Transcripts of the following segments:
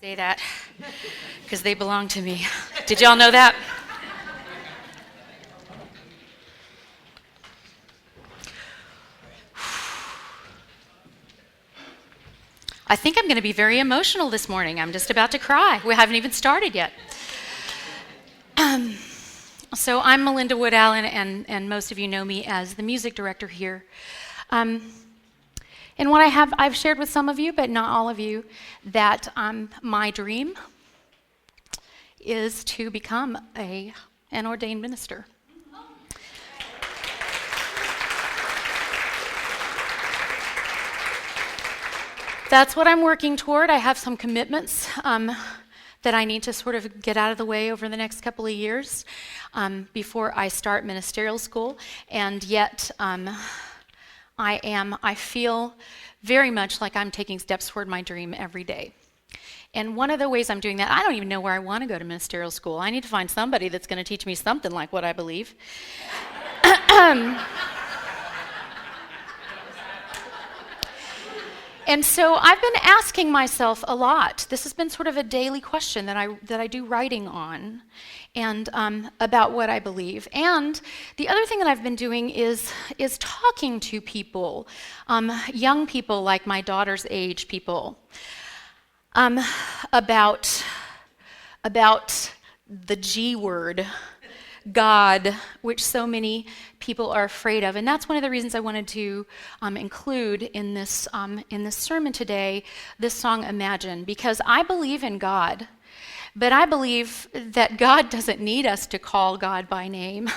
say that because they belong to me. Did y'all know that? I think I'm going to be very emotional this morning. I'm just about to cry. We haven't even started yet. So I'm Melinda Wood Allen, and most of you know me as the music director here. And what I've shared with some of you, but not all of you, that my dream is to become an ordained minister. That's what I'm working toward. I have some commitments that I need to sort of get out of the way over the next couple of years before I start ministerial school. And yet I feel very much like I'm taking steps toward my dream every day. And one of the ways I'm doing that, I don't even know where I want to go to ministerial school. I need to find somebody that's going to teach me something like what I believe. And so I've been asking myself a lot. This has been sort of a daily question that I do writing on, and about what I believe. And the other thing that I've been doing is talking to people, young people like my daughter's age people, about the G word, God, which so many people are afraid of. And that's one of the reasons I wanted to include in this sermon today this song, Imagine, because I believe in God, but I believe that God doesn't need us to call God by name.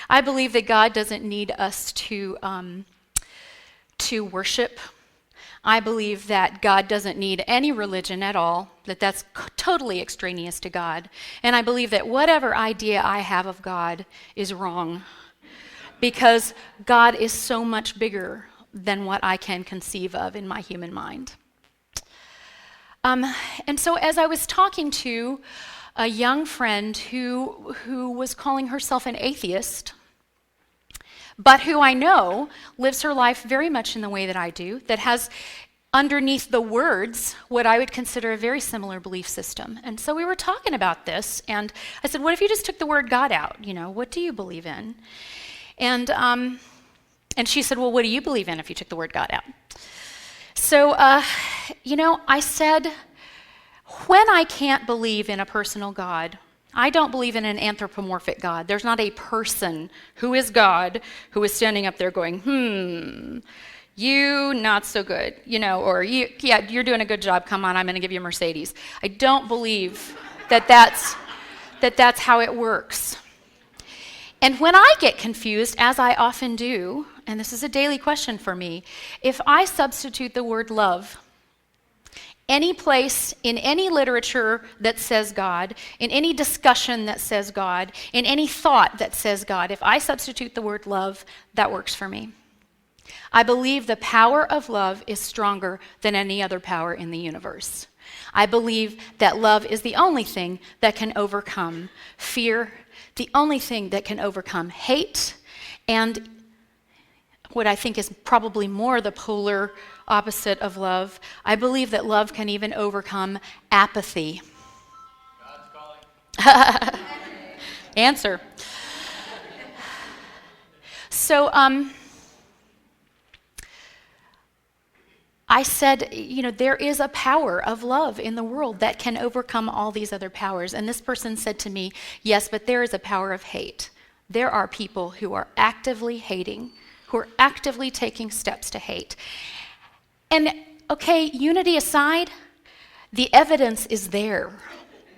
I believe that God doesn't need us to worship. I believe that God doesn't need any religion at all, that's totally extraneous to God. And I believe that whatever idea I have of God is wrong, because God is so much bigger than what I can conceive of in my human mind. And so as I was talking to a young friend who was calling herself an atheist, but who I know lives her life very much in the way that I do, that has underneath the words what I would consider a very similar belief system. And so we were talking about this, and I said, what if you just took the word God out? What do you believe in? And she said, well, what do you believe in if you took the word God out? So, I said, when I can't believe in a personal God, I don't believe in an anthropomorphic God. There's not a person who is God who is standing up there going, you not so good, or you're doing a good job. Come on, I'm going to give you a Mercedes. I don't believe that's how it works. And when I get confused, as I often do, and this is a daily question for me, if I substitute the word love, any place in any literature that says God, in any discussion that says God, in any thought that says God, if I substitute the word love, that works for me. I believe the power of love is stronger than any other power in the universe. I believe that love is the only thing that can overcome fear, the only thing that can overcome hate, and what I think is probably more the polar opposite of love, I believe that love can even overcome apathy. God's calling. Answer. So, I said, there is a power of love in the world that can overcome all these other powers. And this person said to me, yes, but there is a power of hate. There are people who are actively hating, who are actively taking steps to hate. And okay, unity aside, the evidence is there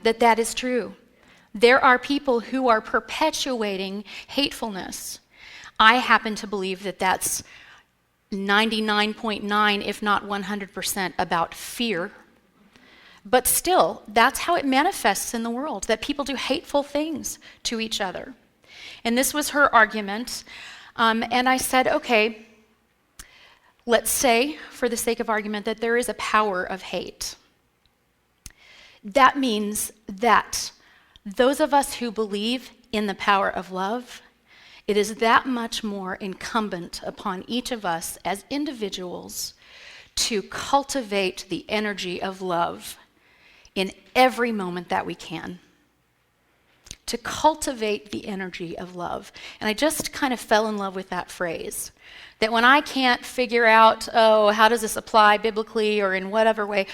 that is true. There are people who are perpetuating hatefulness. I happen to believe that that's 99.9, if not 100%, about fear. But still, that's how it manifests in the world, that people do hateful things to each other. And this was her argument. And I said, okay, let's say, for the sake of argument, that there is a power of hate. That means that those of us who believe in the power of love, it is that much more incumbent upon each of us as individuals to cultivate the energy of love in every moment that we can. To cultivate the energy of love. And I just kind of fell in love with that phrase. That when I can't figure out, how does this apply biblically or in whatever way,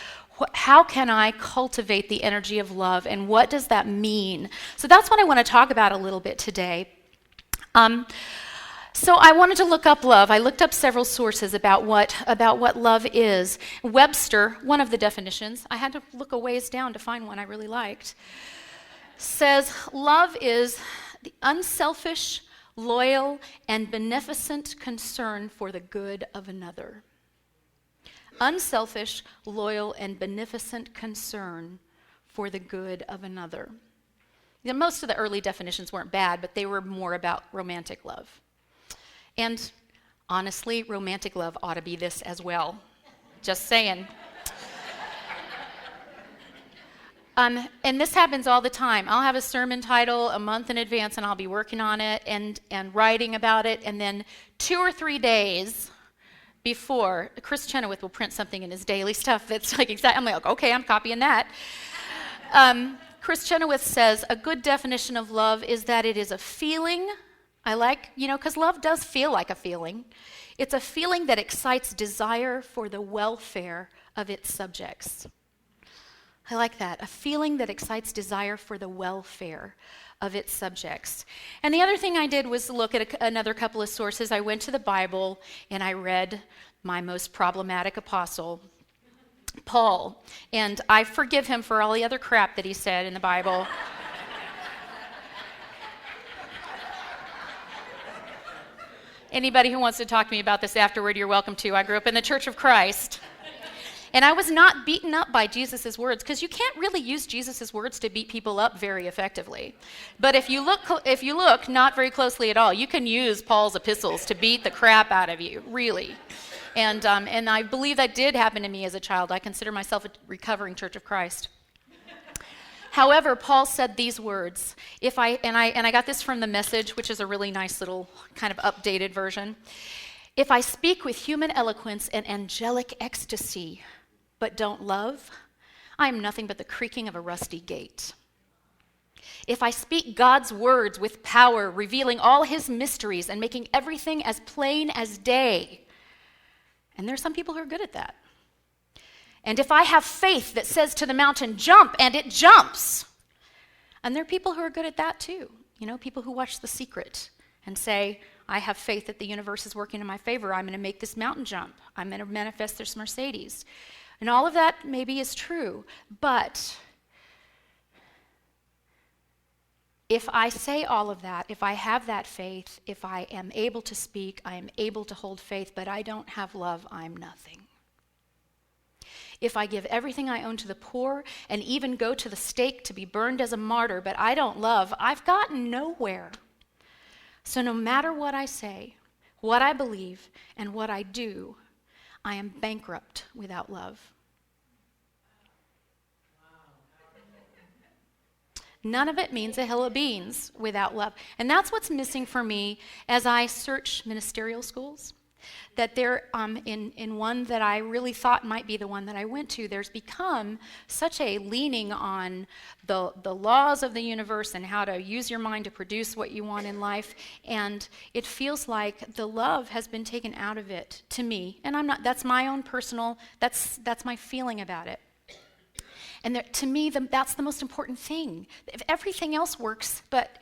how can I cultivate the energy of love, and what does that mean? So that's what I want to talk about a little bit today. So I wanted to look up love. I looked up several sources about what love is. Webster, one of the definitions, I had to look a ways down to find one I really liked, says love is the unselfish, loyal, and beneficent concern for the good of another. Unselfish, loyal, and beneficent concern for the good of another. You know, most of the early definitions weren't bad, but they were more about romantic love. And honestly, romantic love ought to be this as well. Just saying. And this happens all the time. I'll have a sermon title a month in advance, and I'll be working on it and writing about it, and then 2 or 3 days before, Chris Chenoweth will print something in his daily stuff that's like exact. I'm like, okay, I'm copying that. Chris Chenoweth says, a good definition of love is that it is a feeling. I like, because love does feel like a feeling. It's a feeling that excites desire for the welfare of its subjects. I like that, a feeling that excites desire for the welfare of its subjects. And the other thing I did was look at another couple of sources. I went to the Bible and I read my most problematic apostle, Paul. And I forgive him for all the other crap that he said in the Bible. Anybody who wants to talk to me about this afterward, you're welcome to. I grew up in the Church of Christ. And I was not beaten up by Jesus' words, because you can't really use Jesus' words to beat people up very effectively. But if you look not very closely at all, you can use Paul's epistles to beat the crap out of you, really. And I believe that did happen to me as a child. I consider myself a recovering Church of Christ. However, Paul said these words. I got this from the Message, which is a really nice little kind of updated version. If I speak with human eloquence and angelic ecstasy, but don't love, I am nothing but the creaking of a rusty gate. If I speak God's words with power, revealing all his mysteries and making everything as plain as day, and there's some people who are good at that. And if I have faith that says to the mountain, jump, and it jumps, and there are people who are good at that too. People who watch The Secret and say, I have faith that the universe is working in my favor. I'm going to make this mountain jump. I'm going to manifest this Mercedes. And all of that maybe is true, but if I say all of that, if I have that faith, if I am able to speak, I am able to hold faith, but I don't have love, I'm nothing. If I give everything I own to the poor and even go to the stake to be burned as a martyr, but I don't love, I've gotten nowhere. So no matter what I say, what I believe, and what I do, I am bankrupt without love. None of it means a hill of beans without love. And that's what's missing for me as I search ministerial schools. That there, in one that I really thought might be the one that I went to, there's become such a leaning on the laws of the universe and how to use your mind to produce what you want in life, and it feels like the love has been taken out of it to me. And that's my own personal, that's my feeling about it. And to me, that's the most important thing. If everything else works, but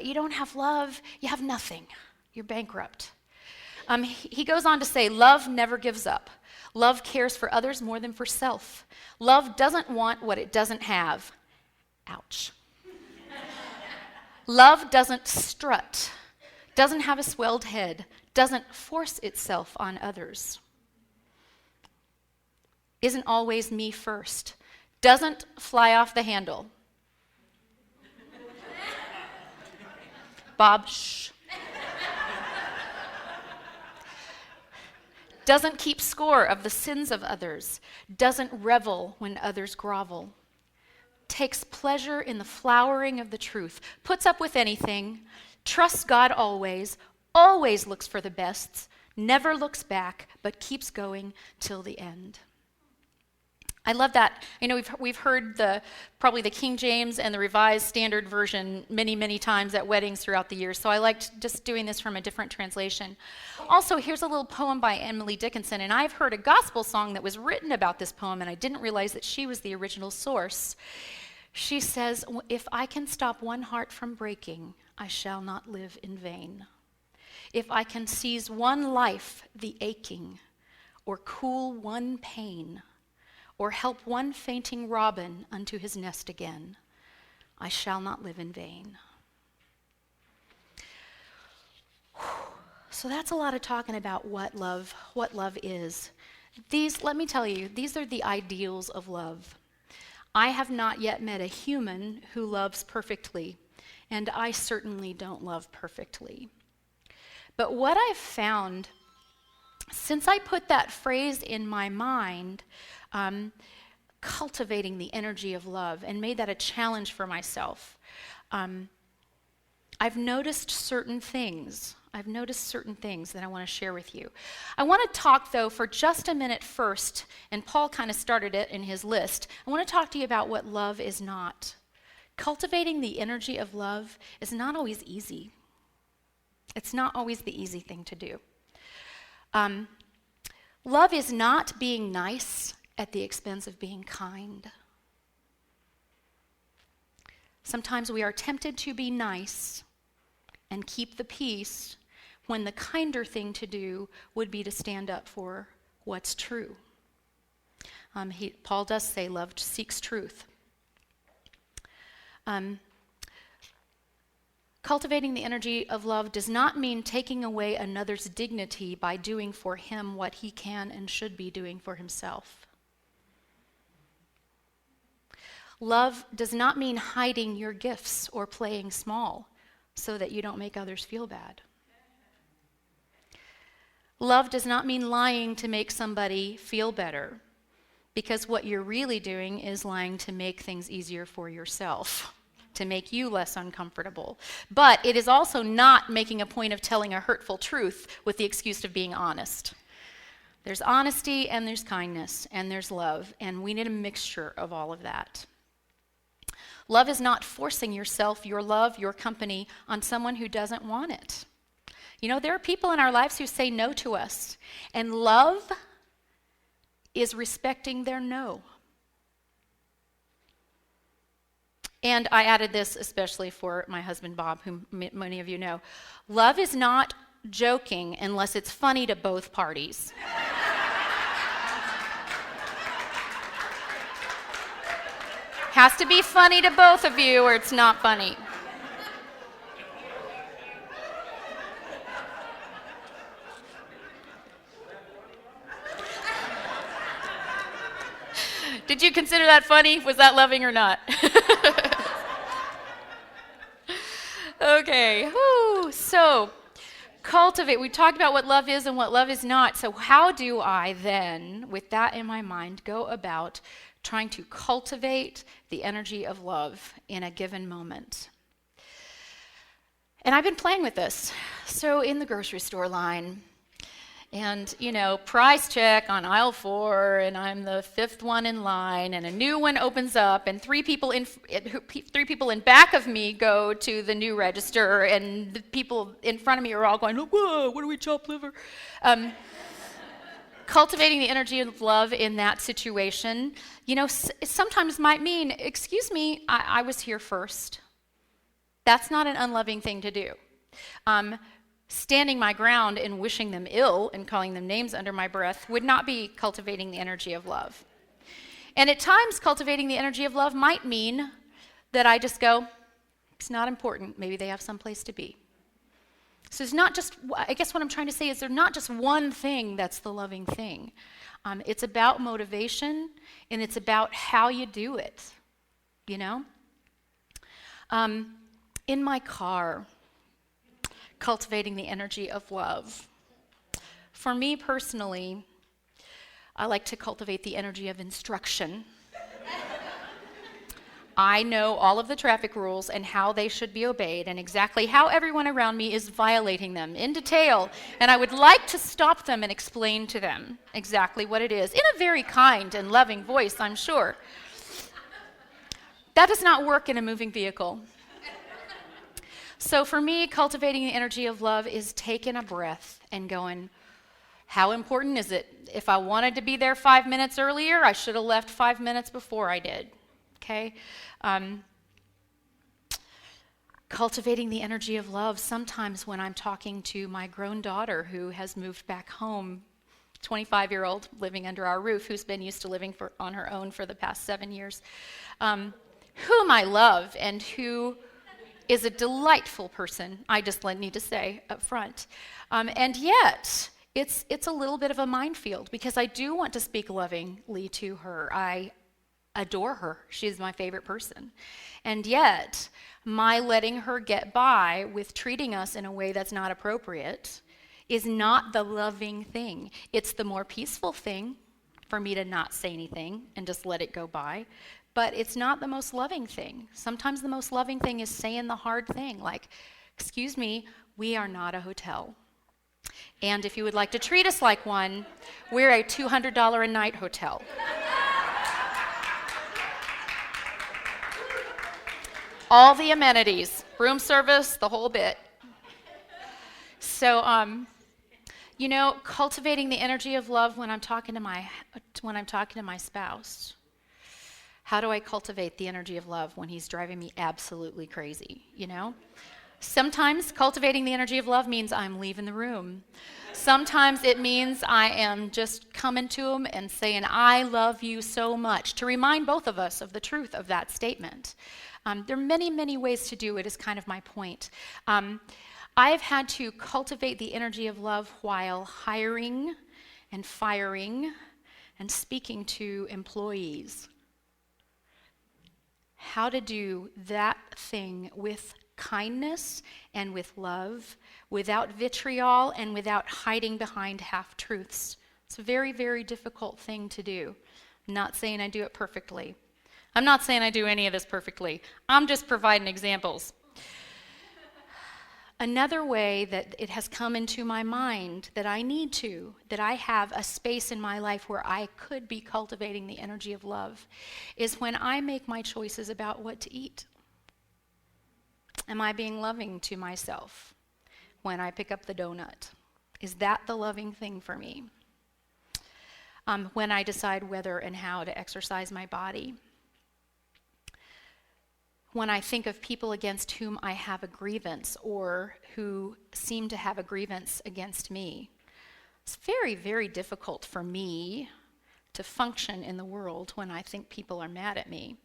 you don't have love, you have nothing. You're bankrupt. He goes on to say, love never gives up. Love cares for others more than for self. Love doesn't want what it doesn't have. Ouch. Love doesn't strut, doesn't have a swelled head, doesn't force itself on others. Isn't always me first. Doesn't fly off the handle. Bob, shh. Doesn't keep score of the sins of others, doesn't revel when others grovel, takes pleasure in the flowering of the truth, puts up with anything, trusts God always, always looks for the best, never looks back, but keeps going till the end. I love that. I know we've heard probably the King James and the Revised Standard Version many, many times at weddings throughout the years, so I liked just doing this from a different translation. Also, here's a little poem by Emily Dickinson, and I've heard a gospel song that was written about this poem, and I didn't realize that she was the original source. She says, "If I can stop one heart from breaking, I shall not live in vain. If I can seize one life, the aching, or cool one pain, or help one fainting robin unto his nest again, I shall not live in vain." So that's a lot of talking about what love is. Let me tell you, these are the ideals of love. I have not yet met a human who loves perfectly, and I certainly don't love perfectly. But what I've found, since I put that phrase in my mind, cultivating the energy of love, and made that a challenge for myself, I've noticed certain things. That I want to share with you. I want to talk, though, for just a minute first, and Paul kind of started it in his list. I want to talk to you about what love is not. Cultivating the energy of love is not always easy. It's not always the easy thing to do. Love is not being nice at the expense of being kind. Sometimes we are tempted to be nice and keep the peace when the kinder thing to do would be to stand up for what's true. Paul does say love seeks truth. Cultivating the energy of love does not mean taking away another's dignity by doing for him what he can and should be doing for himself. Love does not mean hiding your gifts or playing small so that you don't make others feel bad. Love does not mean lying to make somebody feel better, because what you're really doing is lying to make things easier for yourself, to make you less uncomfortable. But it is also not making a point of telling a hurtful truth with the excuse of being honest. There's honesty, and there's kindness, and there's love, and we need a mixture of all of that. Love is not forcing yourself, your love, your company on someone who doesn't want it. You know, there are people in our lives who say no to us, and love is respecting their no. And I added this especially for my husband, Bob, whom many of you know. Love is not joking unless it's funny to both parties. Has to be funny to both of you or it's not funny. Did you consider that funny? Was that loving or not? Okay. So, cultivate. We talked about what love is and what love is not. So how do I then, with that in my mind, go about trying to cultivate the energy of love in a given moment? And I've been playing with this. So in the grocery store line, and, you know, price check on aisle 4, and I'm the 5th one in line, and a new one opens up, and three people in back of me go to the new register, and the people in front of me are all going, "Whoa, what do we chop liver?" Cultivating the energy of love in that situation, you know, sometimes might mean, "Excuse me, I was here first." That's not an unloving thing to do. Standing my ground and wishing them ill and calling them names under my breath would not be cultivating the energy of love. And at times, cultivating the energy of love might mean that I just go, "It's not important. Maybe they have someplace to be." So it's not just, I guess what I'm trying to say is there's not just one thing that's the loving thing. It's about motivation, and it's about how you do it, you know? In my car, cultivating the energy of love. For me personally, I like to cultivate the energy of instruction. I know all of the traffic rules and how they should be obeyed and exactly how everyone around me is violating them in detail. And I would like to stop them and explain to them exactly what it is in a very kind and loving voice, I'm sure. That does not work in a moving vehicle. So for me, cultivating the energy of love is taking a breath and going, how important is it? If I wanted to be there 5 minutes earlier, I should have left 5 minutes before I did. Okay? Cultivating the energy of love. Sometimes when I'm talking to my grown daughter who has moved back home, 25-year-old living under our roof, who's been used to living on her own for the past 7 years, whom I love and who is a delightful person, I just need to say up front. And yet, it's a little bit of a minefield because I do want to speak lovingly to her. I adore her. She's my favorite person. And yet, my letting her get by with treating us in a way that's not appropriate is not the loving thing. It's the more peaceful thing for me to not say anything and just let it go by. But it's not the most loving thing. Sometimes the most loving thing is saying the hard thing, like, excuse me, we are not a hotel. And if you would like to treat us like one, we're a $200 a night hotel. All the amenities, room service, the whole bit. So, cultivating the energy of love when I'm talking to my spouse. How do I cultivate the energy of love when he's driving me absolutely crazy, Sometimes cultivating the energy of love means I'm leaving the room. Sometimes it means I am just coming to him and saying, I love you so much, to remind both of us of the truth of that statement. There are many, many ways to do it, is kind of my point. I have had to cultivate the energy of love while hiring and firing and speaking to employees. How to do that thing with kindness and with love, without vitriol and without hiding behind half-truths. It's a very, very difficult thing to do. I'm not saying I do it perfectly. I'm not saying I do any of this perfectly. I'm just providing examples. Another way that it has come into my mind that I have a space in my life where I could be cultivating the energy of love is when I make my choices about what to eat. Am I being loving to myself when I pick up the donut? Is that the loving thing for me? When I decide whether and how to exercise my body. When I think of people against whom I have a grievance or who seem to have a grievance against me. It's very, very difficult for me to function in the world when I think people are mad at me.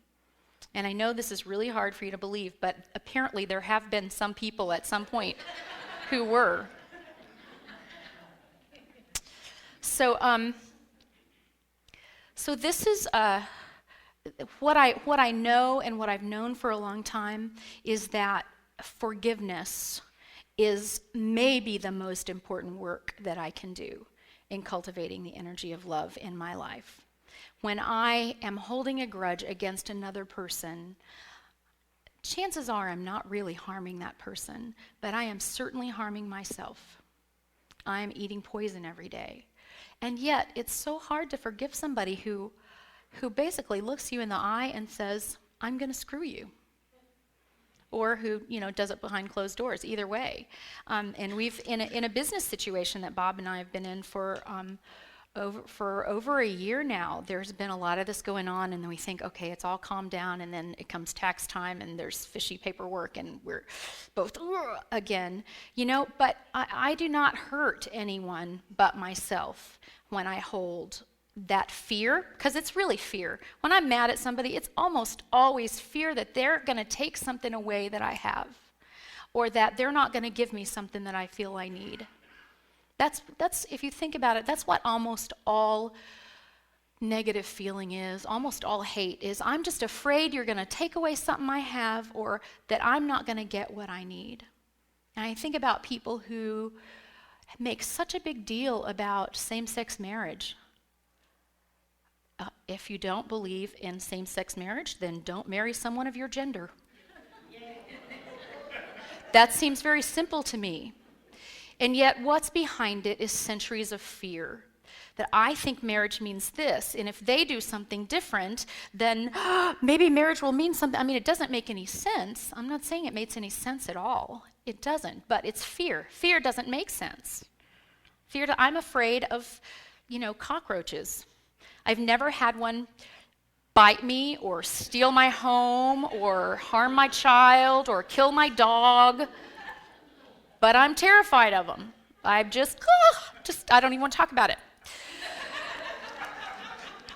And I know this is really hard for you to believe, but apparently there have been some people at some point who were. So this is what I know and what I've known for a long time is that forgiveness is maybe the most important work that I can do in cultivating the energy of love in my life. When I am holding a grudge against another person, chances are I'm not really harming that person, but I am certainly harming myself. I'm eating poison every day. And yet, it's so hard to forgive somebody who basically looks you in the eye and says, I'm going to screw you. Or who, does it behind closed doors, either way. And we've, in a business situation that Bob and I have been in for over a year now, there's been a lot of this going on, and then we think, okay, it's all calmed down, and then it comes tax time, and there's fishy paperwork, and we're both again, but I do not hurt anyone but myself when I hold that fear, because it's really fear. When I'm mad at somebody, it's almost always fear that they're going to take something away that I have, or that they're not going to give me something that I feel I need. That's if you think about it, that's what almost all negative feeling is, almost all hate is. I'm just afraid you're going to take away something I have, or that I'm not going to get what I need. And I think about people who make such a big deal about same-sex marriage. If you don't believe in same-sex marriage, then don't marry someone of your gender. That seems very simple to me. And yet what's behind it is centuries of fear. That I think marriage means this, and if they do something different, then maybe marriage will mean something. I mean, it doesn't make any sense. I'm not saying it makes any sense at all. It doesn't, but it's fear. Fear doesn't make sense. I'm afraid of, cockroaches. I've never had one bite me or steal my home or harm my child or kill my dog, but I'm terrified of them. I I don't even want to talk about it.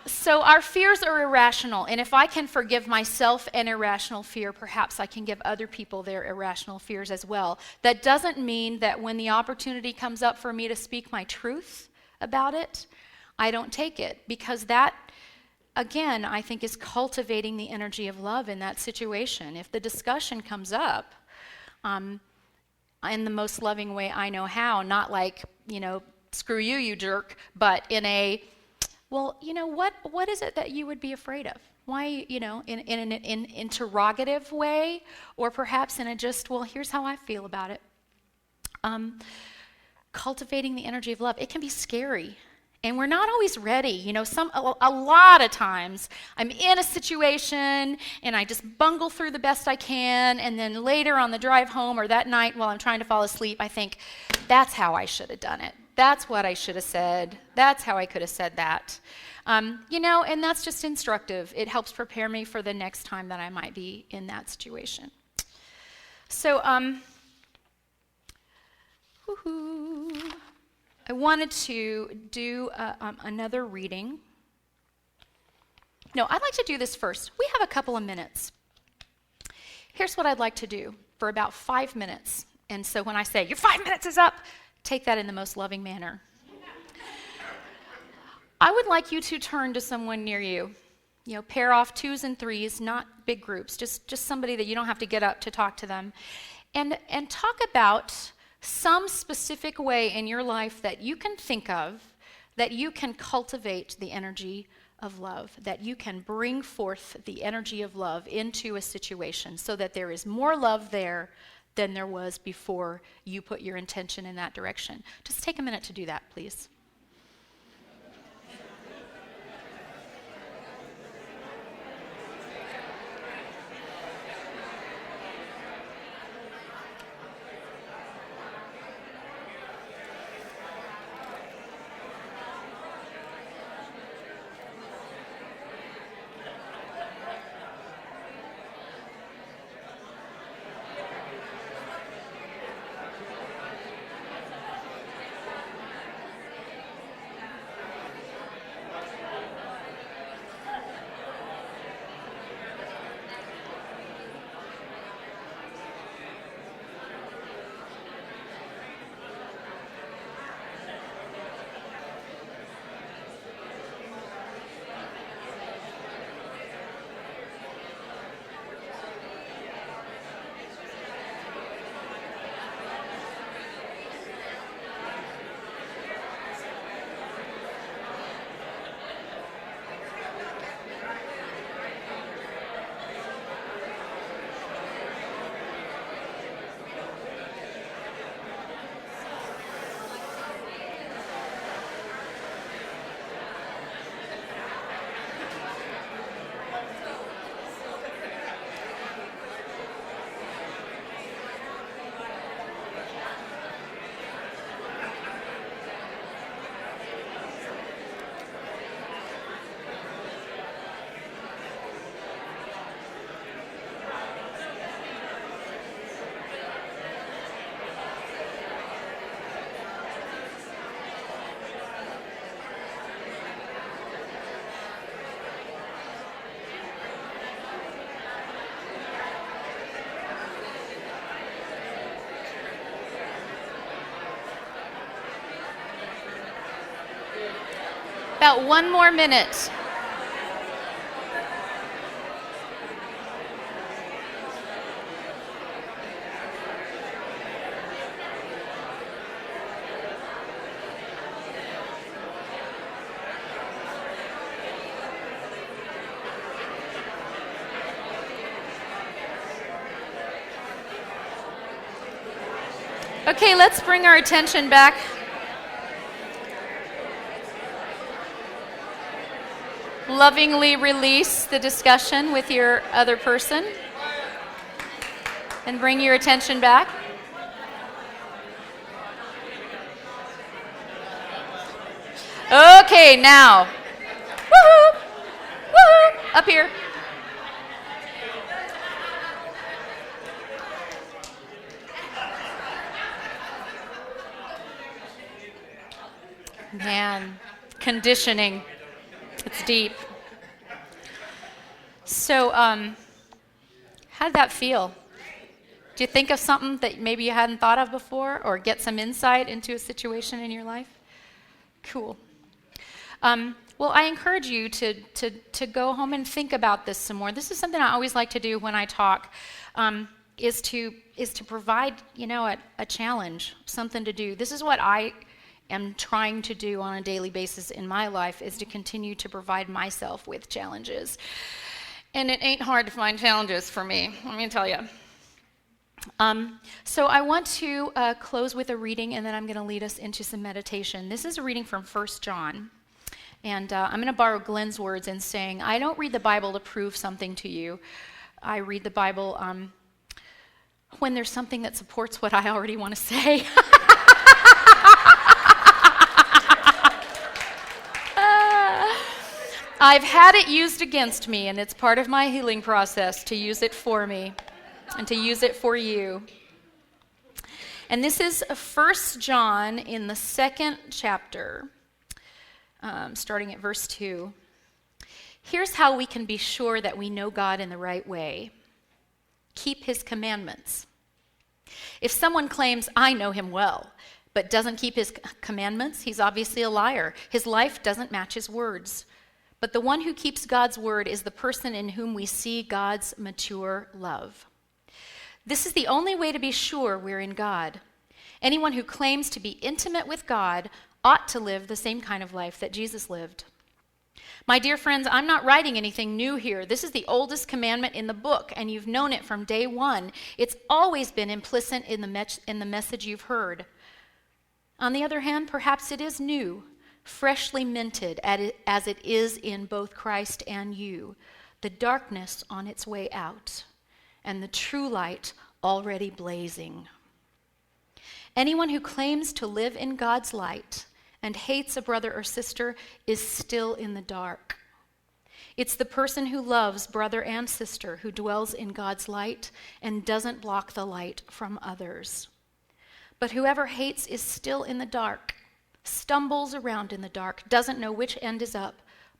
So our fears are irrational, and if I can forgive myself an irrational fear, perhaps I can give other people their irrational fears as well. That doesn't mean that when the opportunity comes up for me to speak my truth about it, I don't take it, because that, again, I think is cultivating the energy of love in that situation. If the discussion comes up in the most loving way I know how, not like, screw you, you jerk, but in a, well, what is it that you would be afraid of? Why, in an interrogative way, or perhaps in a just, well, here's how I feel about it. Cultivating the energy of love. It can be scary. And we're not always ready. A lot of times I'm in a situation and I just bungle through the best I can, and then later on the drive home or that night while I'm trying to fall asleep, I think, that's how I should have done it. That's what I should have said. That's how I could have said that. And that's just instructive. It helps prepare me for the next time that I might be in that situation. So, I wanted to do another reading. No, I'd like to do this first. We have a couple of minutes. Here's what I'd like to do for about 5 minutes. And so when I say, your 5 minutes is up, take that in the most loving manner. I would like you to turn to someone near you. Pair off 2s and 3s, not big groups, just somebody that you don't have to get up to talk to them. And talk about some specific way in your life that you can think of that you can cultivate the energy of love, that you can bring forth the energy of love into a situation so that there is more love there than there was before you put your intention in that direction. Just take a minute to do that, please. About 1 more minute. Okay, let's bring our attention back. Lovingly release the discussion with your other person and bring your attention back. Okay, now. Woohoo! Woohoo! Up here. Man, conditioning. It's deep. So, how did that feel? Do you think of something that maybe you hadn't thought of before, or get some insight into a situation in your life? Cool. Well, I encourage you to go home and think about this some more. This is something I always like to do when I talk, is to provide, a challenge, something to do. This is what I am trying to do on a daily basis in my life, is to continue to provide myself with challenges. And it ain't hard to find challenges for me, let me tell you. So I want to close with a reading, and then I'm going to lead us into some meditation. This is a reading from 1 John. And I'm going to borrow Glenn's words in saying, I don't read the Bible to prove something to you. I read the Bible when there's something that supports what I already want to say. I've had it used against me, and it's part of my healing process to use it for me and to use it for you. And this is 1 John in the 2nd chapter, starting at verse 2. Here's how we can be sure that we know God in the right way. Keep his commandments. If someone claims, I know him well, but doesn't keep his commandments, he's obviously a liar. His life doesn't match his words. But the one who keeps God's word is the person in whom we see God's mature love. This is the only way to be sure we're in God. Anyone who claims to be intimate with God ought to live the same kind of life that Jesus lived. My dear friends, I'm not writing anything new here. This is the oldest commandment in the book, and you've known it from day one. It's always been implicit in the message you've heard. On the other hand, perhaps it is new, freshly minted as it is in both Christ and you, the darkness on its way out, and the true light already blazing. Anyone who claims to live in God's light and hates a brother or sister is still in the dark. It's the person who loves brother and sister who dwells in God's light and doesn't block the light from others. But whoever hates is still in the dark, stumbles around in the dark, doesn't know which end is up,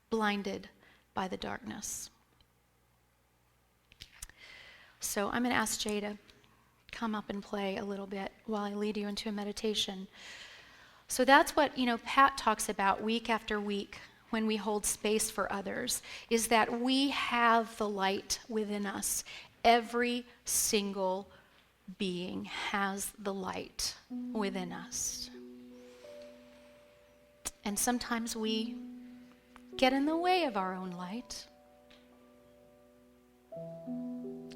blinded by the darkness. So I'm going to ask Jay to come up and play a little bit while I lead you into a meditation. So that's what, Pat talks about week after week when we hold space for others, is that we have the light within us. Every single being has the light within us. And sometimes we get in the way of our own light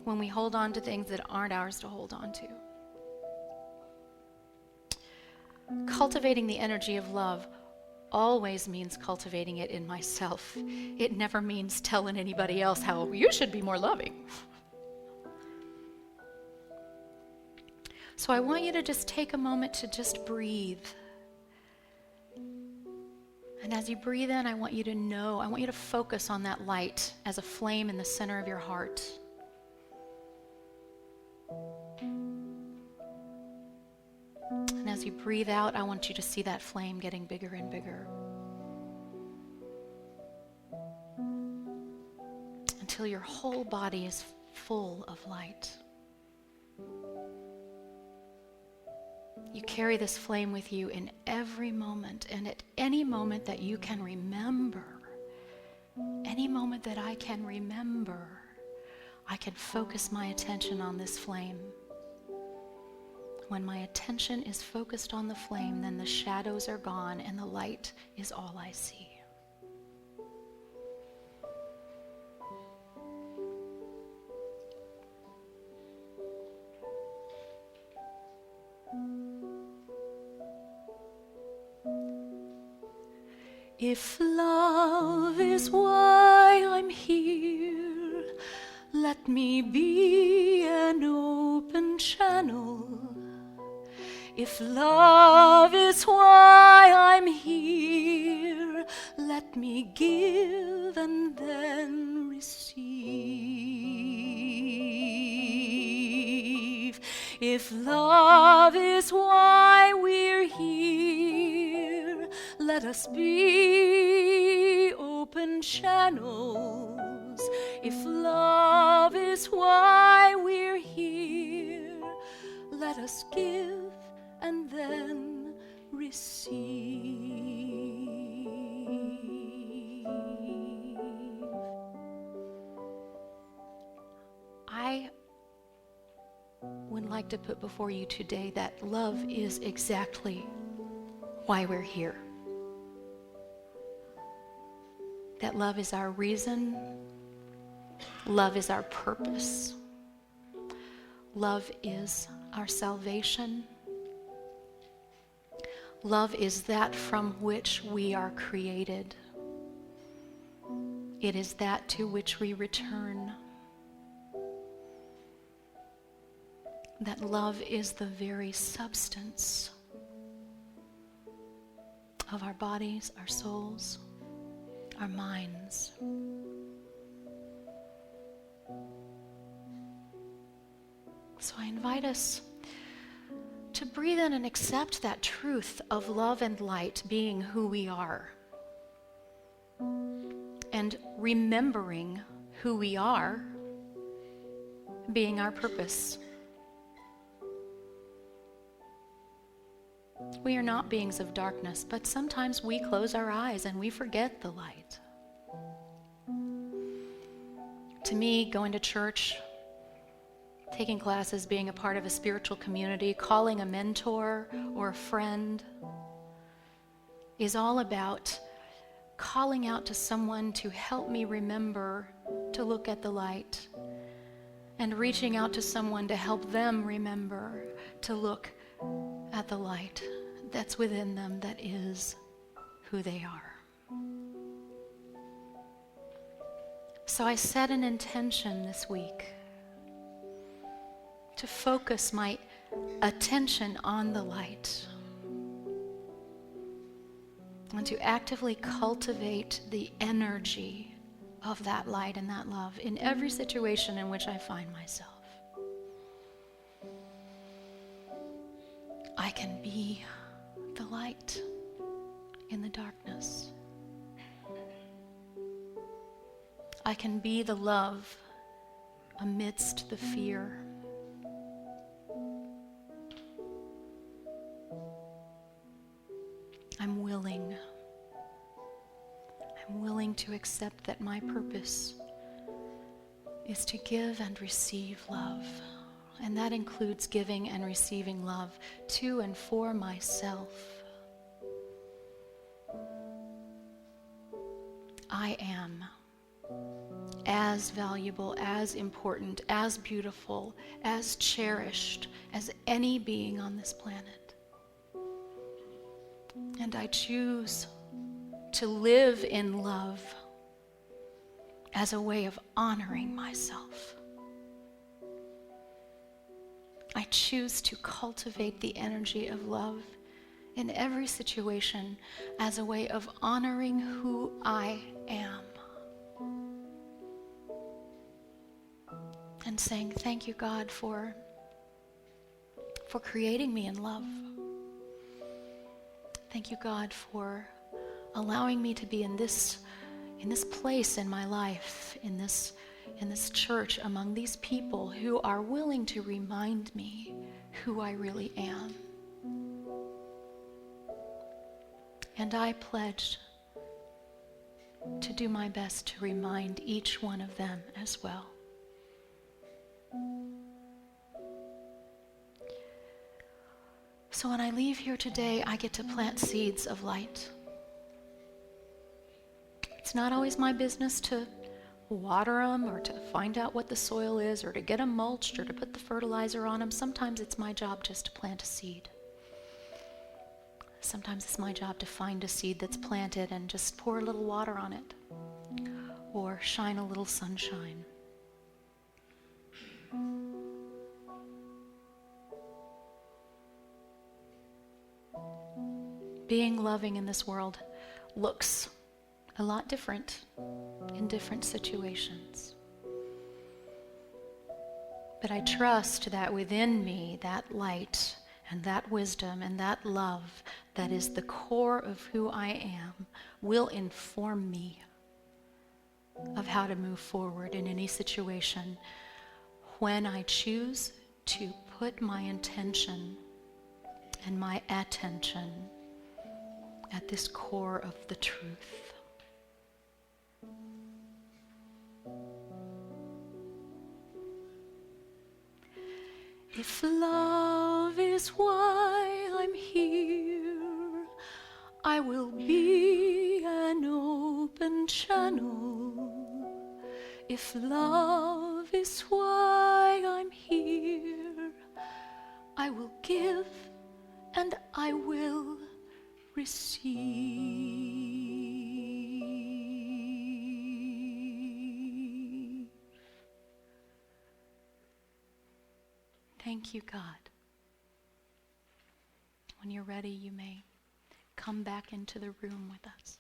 when we hold on to things that aren't ours to hold on to. Cultivating the energy of love always means cultivating it in myself. It never means telling anybody else how you should be more loving. So I want you to just take a moment to just breathe. And as you breathe in, I want you to focus on that light as a flame in the center of your heart. And as you breathe out, I want you to see that flame getting bigger and bigger, until your whole body is full of light. You carry this flame with you in every moment, and at any moment that you can remember, any moment that I can remember, I can focus my attention on this flame. When my attention is focused on the flame, then the shadows are gone and the light is all I see. If love is why I'm here, let me be an open channel. If love is why I'm here, let me give and then receive. If love is why we're here, let us be open channels. If love is why we're here, let us give and then receive. I would like to put before you today that love is exactly why we're here. That love is our reason. Love is our purpose. Love is our salvation. Love is that from which we are created. It is that to which we return. That love is the very substance of our bodies, our souls, our minds. So I invite us to breathe in and accept that truth of love and light being who we are. And remembering who we are being our purpose. We are not beings of darkness, but sometimes we close our eyes and we forget the light. To me, going to church, taking classes, being a part of a spiritual community, calling a mentor or a friend is all about calling out to someone to help me remember to look at the light, and reaching out to someone to help them remember to look at the light that's within them, that is who they are. So I set an intention this week to focus my attention on the light and to actively cultivate the energy of that light and that love in every situation in which I find myself. I can be the light in the darkness. I can be the love amidst the fear. I'm willing to accept that my purpose is to give and receive love. And that includes giving and receiving love to and for myself. I am as valuable, as important, as beautiful, as cherished as any being on this planet. And I choose to live in love as a way of honoring myself. I choose to cultivate the energy of love in every situation as a way of honoring who I am. And saying, thank you, God, for creating me in love. Thank you, God, for allowing me to be in this place in my life, in this church, among these people who are willing to remind me who I really am. And I pledge to do my best to remind each one of them as well. So when I leave here today, I get to plant seeds of light. It's not always my business to water them or to find out what the soil is or to get them mulched or to put the fertilizer on them. Sometimes it's my job just to plant a seed. Sometimes it's my job to find a seed that's planted and just pour a little water on it, or shine a little sunshine. Being loving in this world looks a lot different in different situations. But I trust that within me, that light and that wisdom and that love that is the core of who I am will inform me of how to move forward in any situation when I choose to put my intention and my attention at this core of the truth. If love is why I'm here, I will be an open channel. If love is why I'm here, I will give and I will receive. Thank you, God. When you're ready, you may come back into the room with us.